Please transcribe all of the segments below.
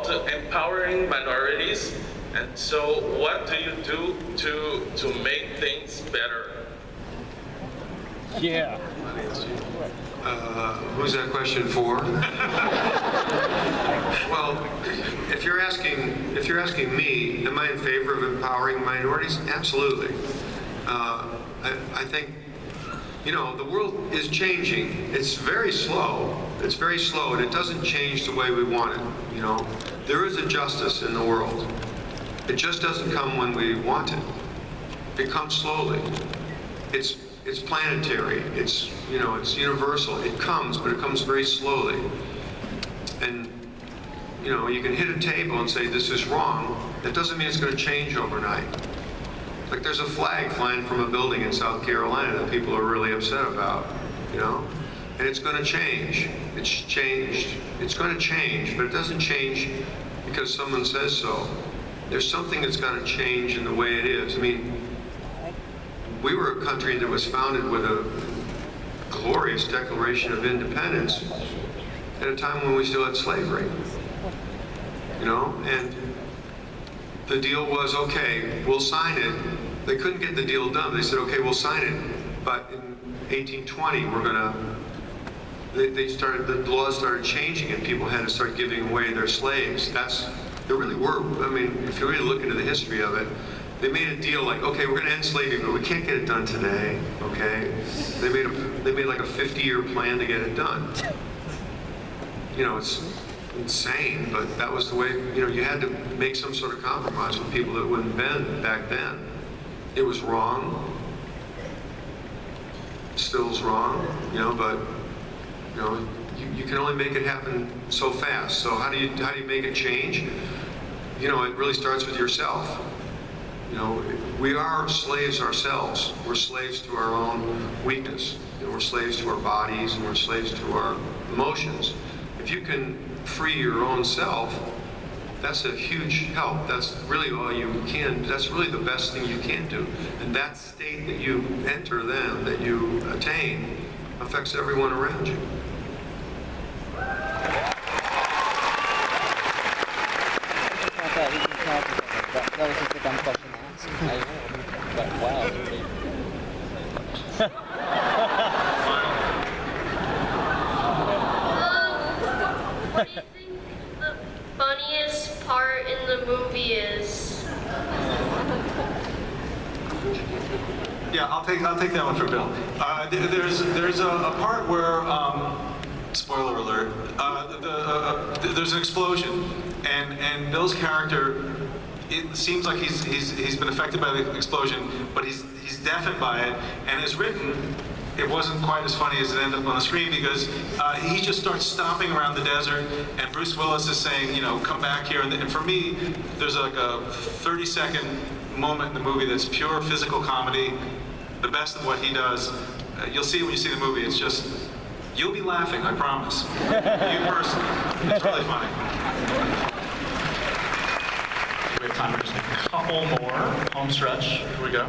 called Empowering Minorities. And so what do you do to make things better? Yeah. Who's that question for? Well, if you're asking me, am I in favor of empowering minorities? Absolutely. I think, you know, the world is changing. It's very slow. It's very slow, and it doesn't change the way we want it. You know, there is a justice in the world. It just doesn't come when we want it. It comes slowly. It's planetary. It's, you know, it's universal. It comes, but it comes very slowly. And, you know, you can hit a table and say this is wrong. That doesn't mean it's going to change overnight. Like there's a flag flying from a building in South Carolina that people are really upset about, you know? And it's going to change. It's changed. It's going to change, but it doesn't change because someone says so. There's something that's got to change in the way it is. I mean, we were a country that was founded with a glorious Declaration of Independence at a time when we still had slavery, you know? And the deal was, okay, we'll sign it. They couldn't get the deal done. They said, okay, we'll sign it. But in 1820, we're gonna, the laws started changing and people had to start giving away their slaves. There really were, I mean, if you really look into the history of it, they made a deal like, okay, we're gonna end slavery, but we can't get it done today, okay? They made like a 50-year plan to get it done. You know, it's insane, but that was the way, you know, you had to make some sort of compromise with people that wouldn't bend back then. It was wrong. Still is wrong, you know, but, you know, you can only make it happen so fast. So how do you make it change? You know, it really starts with yourself. You know, we are slaves ourselves. We're slaves to our own weakness. You know, we're slaves to our bodies and we're slaves to our emotions. If you can free your own self, that's a huge help. That's really all you can, that's really the best thing you can do. And that state that you enter then, that you attain, affects everyone around you. That was just a dumb question to ask. But wow. What do you think the funniest part in the movie is? Yeah, I'll take that one for Bill. There's a part where, spoiler alert, there's an explosion, and Bill's character, it seems like he's been affected by the explosion, but he's deafened by it, and as written, it wasn't quite as funny as it ended up on the screen because he just starts stomping around the desert, and Bruce Willis is saying, you know, come back here. And for me, there's like a 30-second moment in the movie that's pure physical comedy, the best of what he does. You'll see it when you see the movie. It's just, you'll be laughing, I promise. You personally. It's really funny. We have time for just a couple more. Home stretch. Here we go.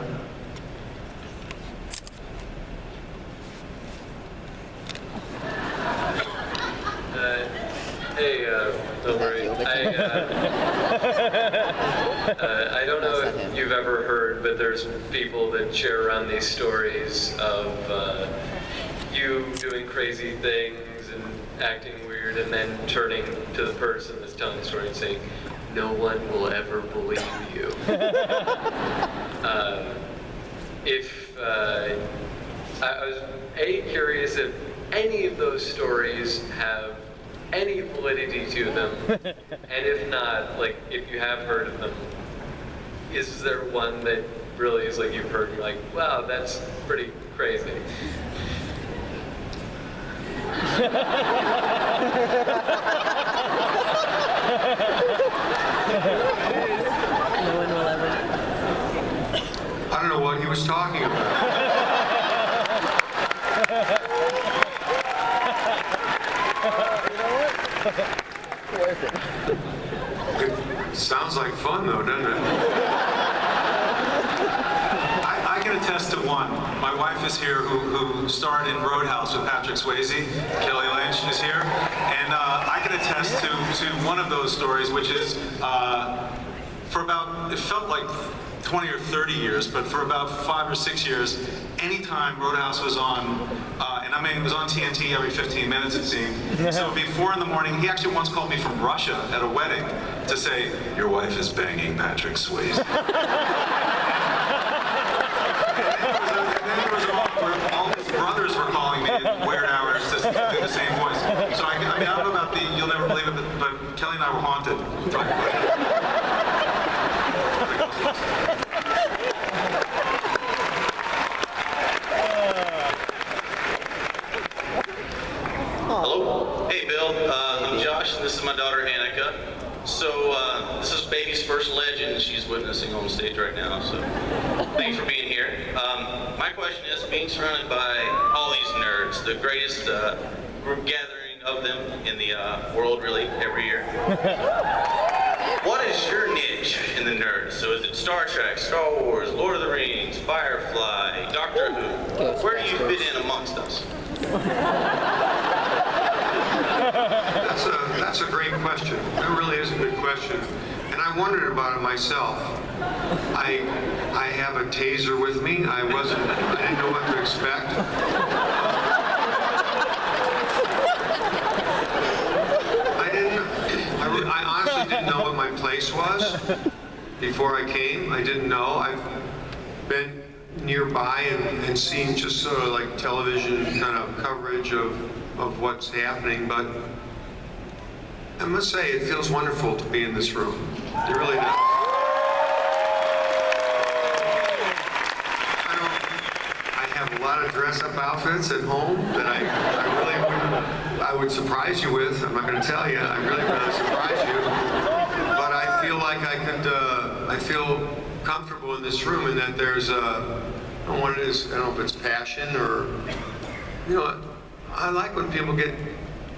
Hey, Bill Murray. I don't know if you've ever heard, but there's people that share around these stories of you doing crazy things and acting weird and then turning to the person that's telling the story and saying, no one will ever believe you. I was curious if any of those stories have any validity to them, and if not, like, if you have heard of them, is there one that really is like you've heard and you're like, wow, that's pretty crazy? No one will ever. I don't know what he was talking about. Worth it. It sounds like fun though, doesn't it? I can attest to one. My wife is here who starred in Roadhouse with Patrick Swayze. Kelly Lynch is here. And I can attest to one of those stories, which is for about, it felt like 20 or 30 years, but for about 5 or 6 years, anytime Roadhouse was on, and I mean, it was on TNT every 15 minutes, it seemed. So it would be 4 in the morning. He actually once called me from Russia at a wedding to say, "Your wife is banging Patrick Swayze." And then there was a moment where all his brothers were calling me at weird hours to do the same voice. So I mean, I don't know about you'll never believe it, but Kelly and I were haunted. Hello. Hey, Bill. I'm Josh, and this is my daughter, Annika. So, this is baby's first legend she's witnessing on stage right now, so thanks for being here. My question is, being surrounded by all these nerds, the greatest group gathering of them in the world, really, every year. What is your niche in the nerds? So is it Star Trek, Star Wars, Lord of the Rings, Firefly, Doctor Who? Where do you fit in amongst us? That's a great question. That really is a good question. And I wondered about it myself. I have a taser with me. I didn't know what to expect. I honestly didn't know what my place was before I came. I didn't know. I've been nearby and seen just sort of like television kind of coverage of what's happening, but I must say it feels wonderful to be in this room. It really does. I have a lot of dress-up outfits at home that I would surprise you with. I'm not going to tell you. I really would surprise you. But I feel like I feel comfortable in this room, and that there's I don't know what it is. I don't know if it's passion or, I like when people get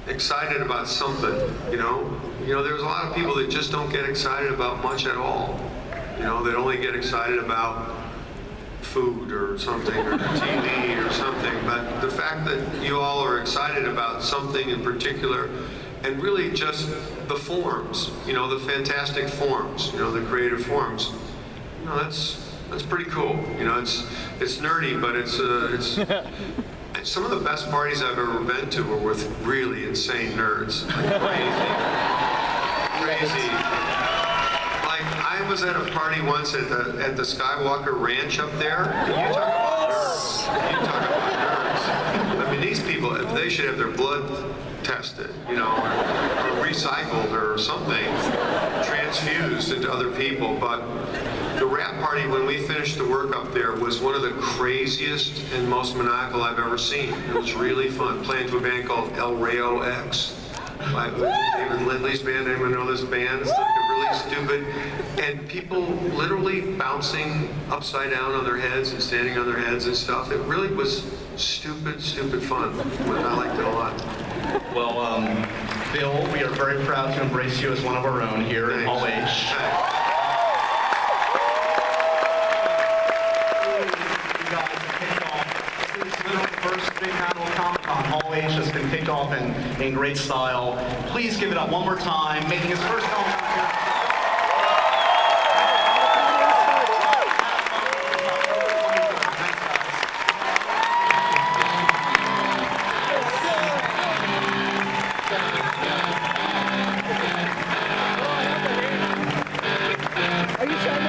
excited about something, there's a lot of people that just don't get excited about much at all. They only get excited about food or something, or TV or something. But the fact that you all are excited about something in particular, and really just the forms, the fantastic forms, the creative forms, that's pretty cool. It's nerdy, but it's some of the best parties I've ever been to were with really insane nerds. Like crazy. Like, I was at a party once at the Skywalker Ranch up there. And you talk about nerds. I mean, these people, they should have their blood tested, or recycled or something, transfused into other people. But the rap party, when we finished the work up there, was one of the craziest and most maniacal I've ever seen. It was really fun. Playing to a band called El Rayo X, by David Lindley's band. Anyone know this band? It's like really stupid. And people literally bouncing upside down on their heads and standing on their heads and stuff. It really was stupid fun. I liked it a lot. Well, Bill, we are very proud to embrace you as one of our own here in Hall H. Thanks. First big annual Comic-Con, Hall H has been kicked off in great style. Please give it up one more time, making his first Comic-Con appearance. Are you sure?